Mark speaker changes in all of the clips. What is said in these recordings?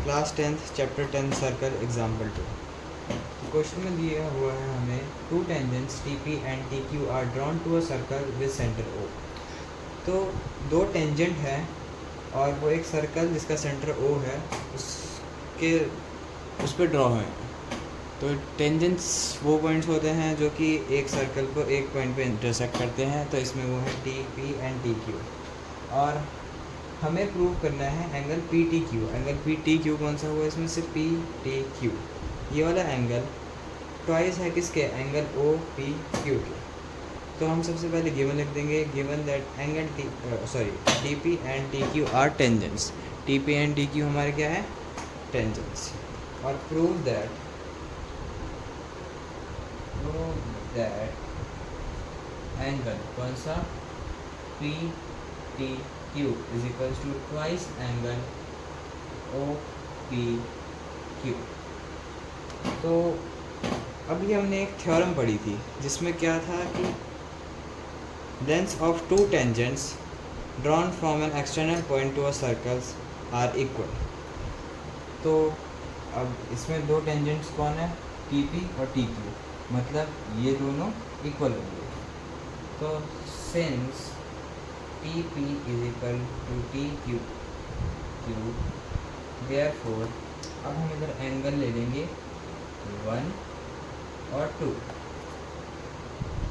Speaker 1: Class 10th chapter 10 circle example 2। Question में दिया हुआ है हमें two tangents T P and T Q are drawn to a circle with centre O. तो दो टेंजेंट है और वो एक सर्कल जिसका सेंटर ओ है उसके उस पर ड्रॉ है। तो टेंजेंट्स वो पॉइंट्स होते हैं जो कि एक सर्कल को एक पॉइंट पे इंटरसेक्ट करते हैं, तो इसमें वो है T P and T Q. और हमें प्रूव करना है angle P T Q. Angle P T Q कौन सा हुआ इसमें से? P T Q. ये वाला एंगल ट्वाइस है किसके? एंगल ओ पी क्यू के। तो हम सबसे पहले गिवन लिख देंगे, given that angle T P and T Q are tangents. T P and T Q हमारे क्या है? टेंजेंट्स। और प्रूव दैट एंगल कौन सा? P T Q is equals to twice angle O P Q. तो अभी हमने एक थ्योरम पढ़ी थी जिसमें क्या था कि lengths of two tangents drawn from an external point to a circles are equal. तो अब इसमें दो टेंजेंट्स कौन है? टी पी और टी क्यू, मतलब ये दोनों इक्वल होंगे। तो since T P is equal to T Q therefore अब हम इधर एंगल ले लेंगे 1 और 2।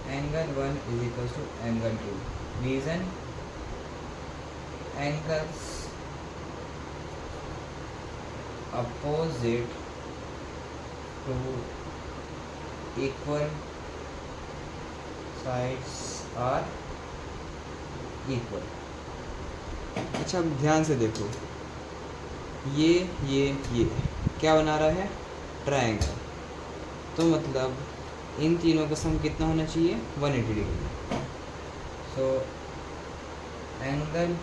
Speaker 1: Angle 1 is equal to angle 2। Reason angles opposite to equal sides are equal. अच्छा, अब ध्यान से देखो, ये क्या बना रहा है? ट्रायंगल। तो मतलब इन तीनों का सम कितना होना चाहिए? 180 degree. So angle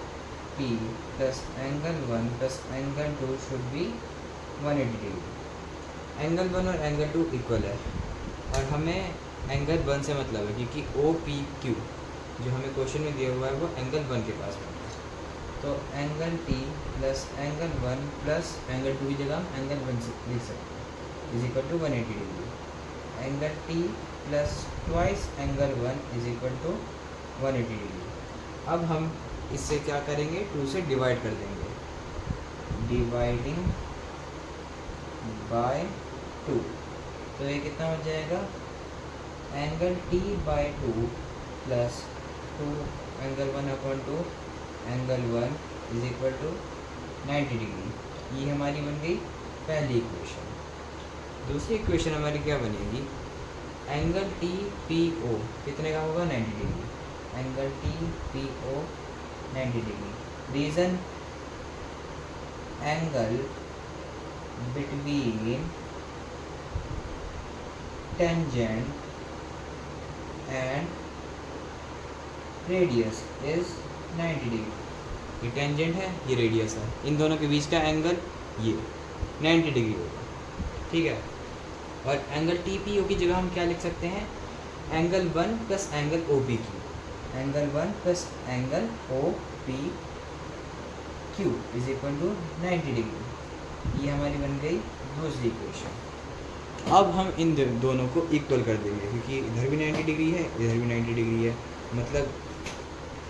Speaker 1: P plus angle 1 plus angle 2 should be 180 degree. Angle 1 और एंगल 2 इक्वल है और हमें एंगल 1 से मतलब है क्योंकि ओ पी क्यू जो हमें क्वेश्चन में दिया हुआ है वो एंगल 1 के पास में है। तो angle P plus angle 1 plus angle 2 की जगह हम एंगल 1 से लिख सकते हैं is equal to 180 degree. Angle T plus twice angle 1 is equal to 180 degree. अब हम इससे क्या करेंगे? 2 से डिवाइड कर देंगे, डिवाइडिंग बाय 2। तो ये कितना हो जाएगा? Angle T by 2 plus 2 angle 1 upon 2 angle 1 is equal to 90 degree. ये हमारी बन गई पहली इक्वेशन। दूसरी इक्वेशन हमारी क्या बनेगी? एंगल टी पी ओ कितने का होगा? 90 degree. Angle T P O 90 degree. Reason angle between tangent and radius is 90 degree. ये टेंजेंट है, ये रेडियस है, इन दोनों के बीच का एंगल ये 90 डिग्री होगा। ठीक है। और एंगल टी पी ओ की जगह हम क्या लिख सकते हैं? Angle 1 plus angle O P Q. Angle 1 plus angle O P Q is equal to 90 degree. ये हमारी बन गई दूसरी इक्वेशन। अब हम इन दोनों को इक्वल कर देंगे क्योंकि इधर भी 90 डिग्री है, इधर भी 90 डिग्री है, मतलब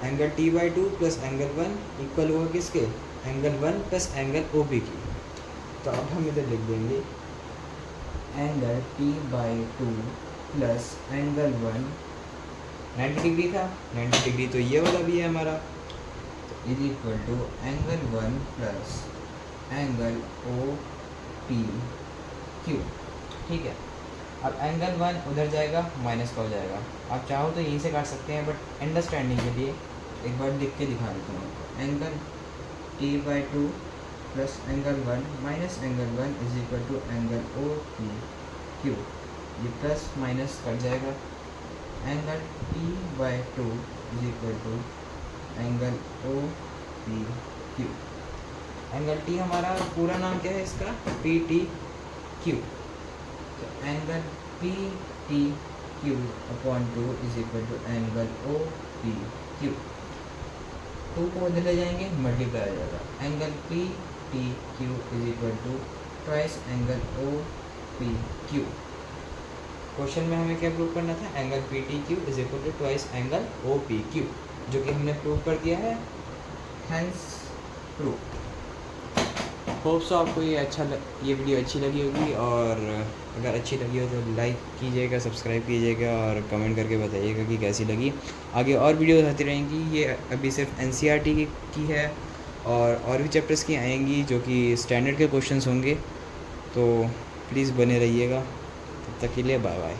Speaker 1: angle T by 2 plus angle 1 equal होगा किसके? Angle 1 plus angle O P की। तो अब हम इधर लिख देंगे angle T by 2 plus angle 1 90 degree था, 90 डिग्री तो ये वाला भी है हमारा, तो is equal to angle 1 plus angle O P Q. ठीक है। अब एंगल 1 उधर जाएगा, माइनस का हो जाएगा। आप चाहो तो यहीं से काट सकते हैं, बट अंडरस्टैंडिंग के लिए एक बार लिख के दिखा देता हूँ। Angle T by 2 plus angle 1 minus angle 1 is equal to angle O P Q. ये प्लस माइनस कट जाएगा। Angle T by 2 is equal to angle O P Q. Angle T हमारा पूरा नाम क्या है इसका? P T Q. तो angle P T Q upon 2 is equal to angle O P Q. 2 को उधर ले जाएंगे, मल्टीप्लाई हो जाएगा। Angle P T Q is equal to twice angle O P Q. Question में हमें क्या प्रूव करना था, angle P T Q is equal to twice angle O P Q, जो कि हमने प्रूव कर दिया है, हैंस प्रूव। होप सो आपको ये वीडियो अच्छी लगी होगी, और अगर अच्छी लगी हो तो लाइक कीजिएगा, सब्सक्राइब कीजिएगा और कमेंट करके बताइएगा कि कैसी लगी। आगे और वीडियोस आती रहेंगी, ये अभी सिर्फ एनसीईआरटी की है, और भी चैप्टर्स की आएंगी जो कि स्टैंडर्ड के क्वेश्चंस होंगे, तो प्लीज़ बने रहिएगा। तब तक के लिए बाय बाय।